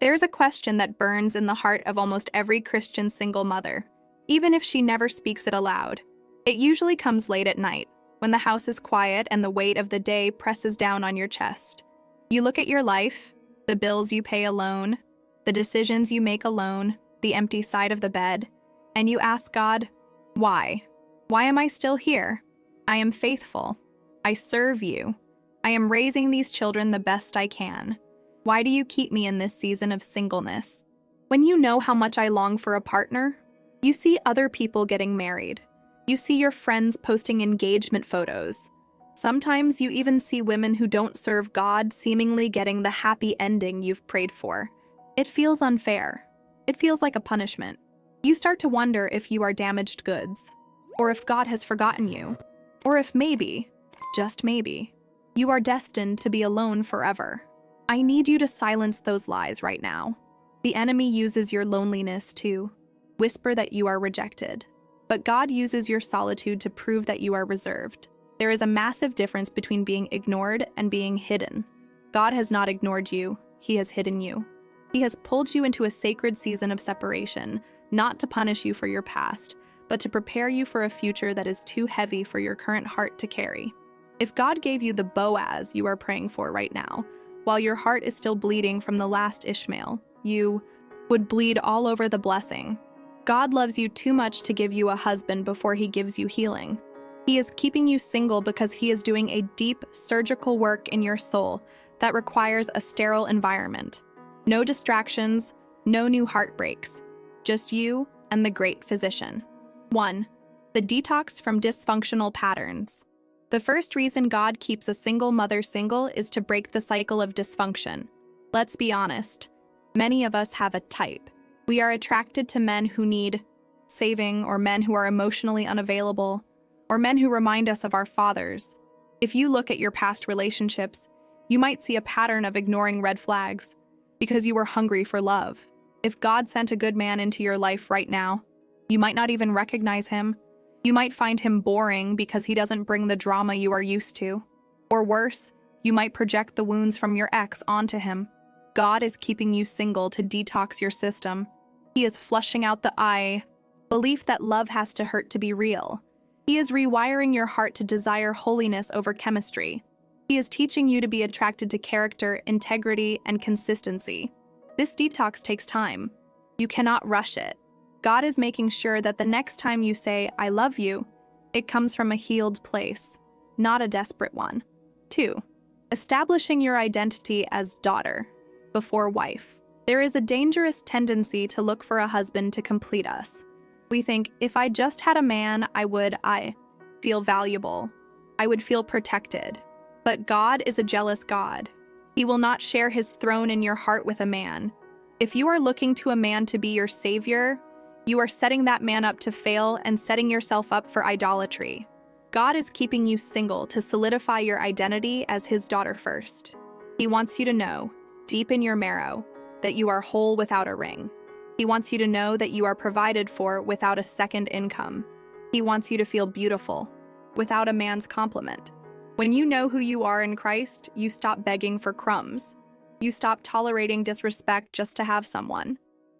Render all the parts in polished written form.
There's a question that burns in the heart of almost every Christian single mother, even if she never speaks it aloud. It usually comes late at night, when the house is quiet and the weight of the day presses down on your chest. You look at your life, the bills you pay alone, the decisions you make alone, the empty side of the bed, and you ask God, why? Why am I still here? I am faithful. I serve you. I am raising these children the best I can. Why do you keep me in this season of singleness? When you know how much I long for a partner, you see other people getting married. You see your friends posting engagement photos. Sometimes you even see women who don't serve God seemingly getting the happy ending you've prayed for. It feels unfair. It feels like a punishment. You start to wonder if you are damaged goods, or if God has forgotten you, or if maybe, just maybe, you are destined to be alone forever. I need you to silence those lies right now. The enemy uses your loneliness to whisper that you are rejected, but God uses your solitude to prove that you are reserved. There is a massive difference between being ignored and being hidden. God has not ignored you, He has hidden you. He has pulled you into a sacred season of separation, not to punish you for your past, but to prepare you for a future that is too heavy for your current heart to carry. If God gave you the Boaz you are praying for right now, while your heart is still bleeding from the last Ishmael, you would bleed all over the blessing. God loves you too much to give you a husband before He gives you healing. He is keeping you single because He is doing a deep surgical work in your soul that requires a sterile environment. No distractions, no new heartbreaks, just you and the great physician. 1. The detox from dysfunctional patterns. The first reason God keeps a single mother single is to break the cycle of dysfunction. Let's be honest. Many of us have a type. We are attracted to men who need saving, or men who are emotionally unavailable, or men who remind us of our fathers. If you look at your past relationships, you might see a pattern of ignoring red flags because you were hungry for love. If God sent a good man into your life right now, you might not even recognize him. You might find him boring because he doesn't bring the drama you are used to. Or worse, you might project the wounds from your ex onto him. God is keeping you single to detox your system. He is flushing out the belief that love has to hurt to be real. He is rewiring your heart to desire holiness over chemistry. He is teaching you to be attracted to character, integrity, and consistency. This detox takes time. You cannot rush it. God is making sure that the next time you say, I love you, it comes from a healed place, not a desperate one. 2. Establishing your identity as daughter before wife. There is a dangerous tendency to look for a husband to complete us. We think, if I just had a man, I would feel valuable. I would feel protected. But God is a jealous God. He will not share His throne in your heart with a man. If you are looking to a man to be your savior, you are setting that man up to fail and setting yourself up for idolatry. God is keeping you single to solidify your identity as His daughter first. He wants you to know, deep in your marrow, that you are whole without a ring. He wants you to know that you are provided for without a second income. He wants you to feel beautiful, without a man's compliment. When you know who you are in Christ, you stop begging for crumbs. You stop tolerating disrespect just to have someone.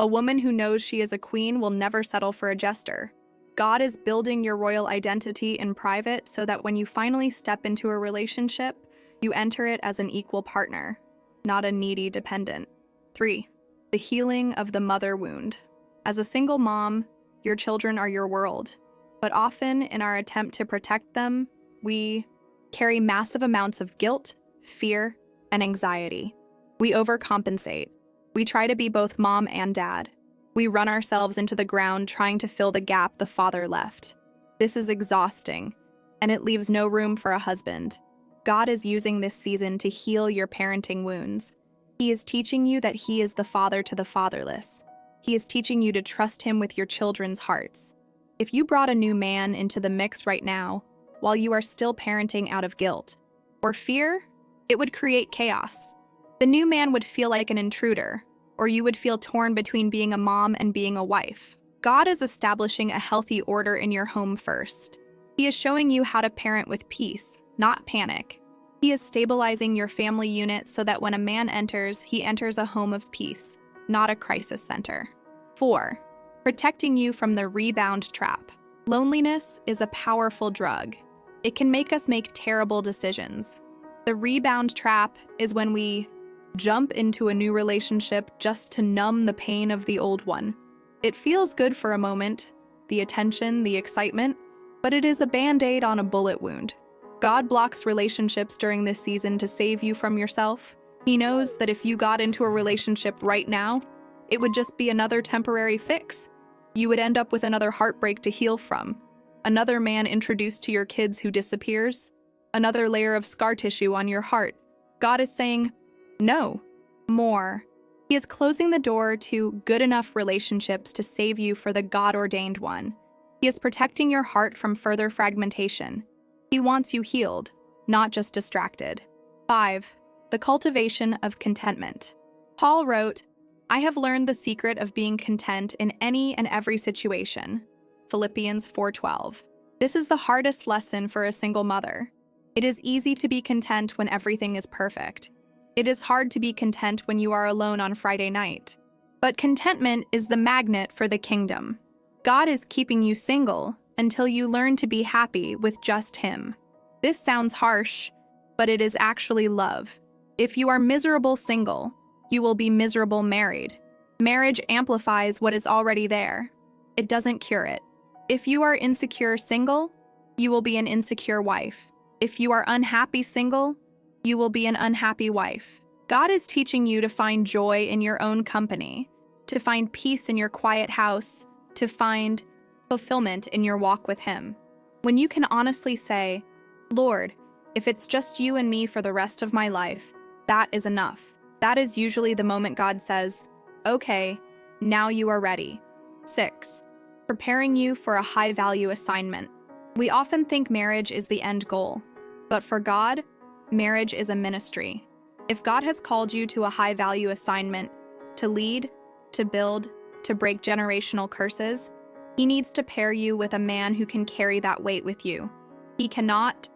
A woman who knows she is a queen will never settle for a jester. God is building your royal identity in private so that when you finally step into a relationship, you enter it as an equal partner, not a needy dependent. 3. The healing of the mother wound. As a single mom, your children are your world. But often, in our attempt to protect them, we carry massive amounts of guilt, fear, and anxiety. We overcompensate. We try to be both mom and dad. We run ourselves into the ground trying to fill the gap the father left. This is exhausting, and it leaves no room for a husband. God is using this season to heal your parenting wounds. He is teaching you that He is the father to the fatherless. He is teaching you to trust Him with your children's hearts. If you brought a new man into the mix right now, while you are still parenting out of guilt or fear, it would create chaos. The new man would feel like an intruder, or you would feel torn between being a mom and being a wife. God is establishing a healthy order in your home first. He is showing you how to parent with peace, not panic. He is stabilizing your family unit so that when a man enters, he enters a home of peace, not a crisis center. 4. Protecting you from the rebound trap. Loneliness is a powerful drug. It can make us make terrible decisions. The rebound trap is when we jump into a new relationship just to numb the pain of the old one. It feels good for a moment, the attention, the excitement, but it is a band-aid on a bullet wound. God blocks relationships during this season to save you from yourself. He knows that if you got into a relationship right now, it would just be another temporary fix. You would end up with another heartbreak to heal from, another man introduced to your kids who disappears, another layer of scar tissue on your heart. God is saying, no, more. He is closing the door to good enough relationships to save you for the God-ordained one. He is protecting your heart from further fragmentation. He wants you healed, not just distracted. 5. The cultivation of contentment. Paul wrote, I have learned the secret of being content in any and every situation. Philippians 4:12. This is the hardest lesson for a single mother. It is easy to be content when everything is perfect. It is hard to be content when you are alone on Friday night. But contentment is the magnet for the kingdom. God is keeping you single until you learn to be happy with just Him. This sounds harsh, but it is actually love. If you are miserable single, you will be miserable married. Marriage amplifies what is already there. It doesn't cure it. If you are insecure single, you will be an insecure wife. If you are unhappy single, you will be an unhappy wife. God is teaching you to find joy in your own company, to find peace in your quiet house, to find fulfillment in your walk with Him. When you can honestly say, Lord, if it's just you and me for the rest of my life, that is enough. That is usually the moment God says, okay, now you are ready. 6. Preparing you for a high-value assignment. We often think marriage is the end goal, but for God, marriage is a ministry. If God has called you to a high-value assignment, to lead, to build, to break generational curses, He needs to pair you with a man who can carry that weight with you. He cannot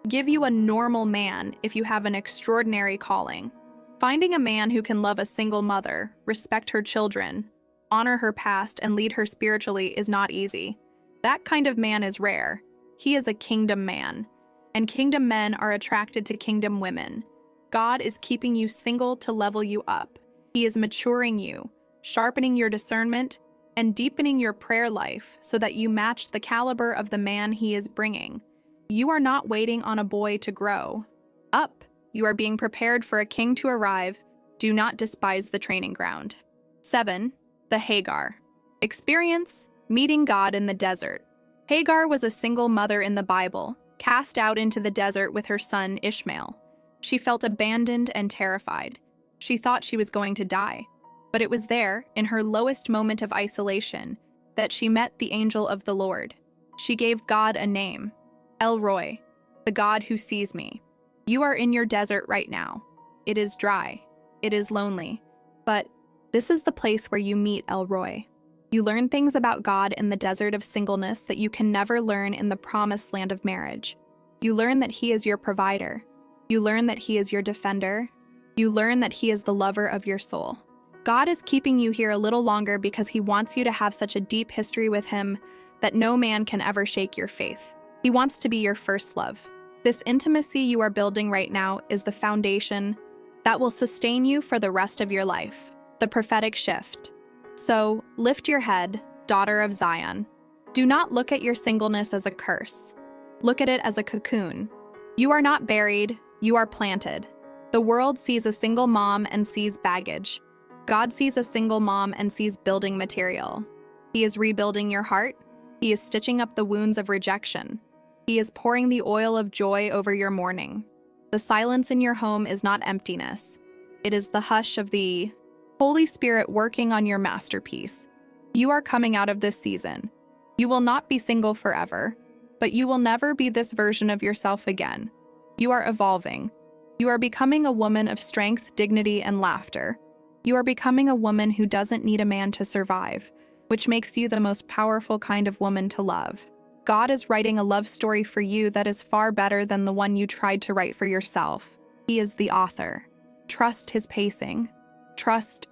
give you a normal man if you have an extraordinary calling. Finding a man who can love a single mother, respect her children, honor her past, and lead her spiritually is not easy. That kind of man is rare. He is a kingdom man, and kingdom men are attracted to kingdom women. God is keeping you single to level you up. He is maturing you, sharpening your discernment, and deepening your prayer life so that you match the caliber of the man He is bringing. You are not waiting on a boy to grow up. You are being prepared for a king to arrive. Do not despise the training ground. 7. The Hagar. Experience meeting God in the desert. Hagar was a single mother in the Bible, cast out into the desert with her son Ishmael. She felt abandoned and terrified. She thought she was going to die. But it was there, in her lowest moment of isolation, that she met the angel of the Lord. She gave God a name, El Roi, the God who sees me. You are in your desert right now. It is dry. It is lonely. But this is the place where you meet El Roi. You learn things about God in the desert of singleness that you can never learn in the promised land of marriage. You learn that He is your provider. You learn that He is your defender. You learn that He is the lover of your soul. God is keeping you here a little longer because He wants you to have such a deep history with Him that no man can ever shake your faith. He wants to be your first love. This intimacy you are building right now is the foundation that will sustain you for the rest of your life, the prophetic shift. So, lift your head, daughter of Zion. Do not look at your singleness as a curse. Look at it as a cocoon. You are not buried, you are planted. The world sees a single mom and sees baggage. God sees a single mom and sees building material. He is rebuilding your heart. He is stitching up the wounds of rejection. He is pouring the oil of joy over your mourning. The silence in your home is not emptiness. It is the hush of the Holy Spirit working on your masterpiece. You are coming out of this season. You will not be single forever, but you will never be this version of yourself again. You are evolving. You are becoming a woman of strength, dignity, and laughter. You are becoming a woman who doesn't need a man to survive, which makes you the most powerful kind of woman to love. God is writing a love story for you that is far better than the one you tried to write for yourself. He is the author. Trust His pacing. Trust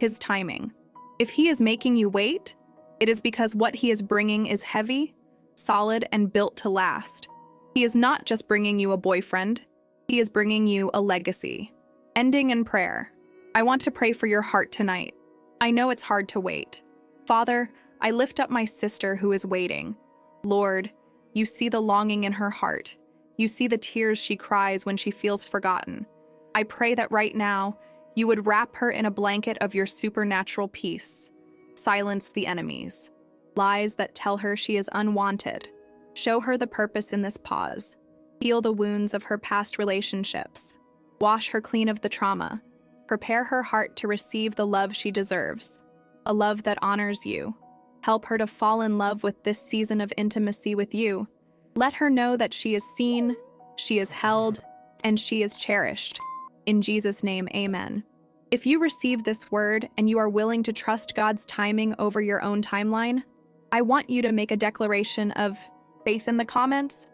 His timing. If He is making you wait, it is because what He is bringing is heavy, solid, and built to last. He is not just bringing you a boyfriend, He is bringing you a legacy. Ending in prayer. I want to pray for your heart tonight. I know it's hard to wait. Father, I lift up my sister who is waiting. Lord, you see the longing in her heart. You see the tears she cries when she feels forgotten. I pray that right now, you would wrap her in a blanket of your supernatural peace. Silence the enemies. Lies that tell her she is unwanted. Show her the purpose in this pause. Heal the wounds of her past relationships. Wash her clean of the trauma. Prepare her heart to receive the love she deserves. A love that honors you. Help her to fall in love with this season of intimacy with you. Let her know that she is seen, she is held, and she is cherished. In Jesus' name, amen. If you receive this word and you are willing to trust God's timing over your own timeline, I want you to make a declaration of faith in the comments.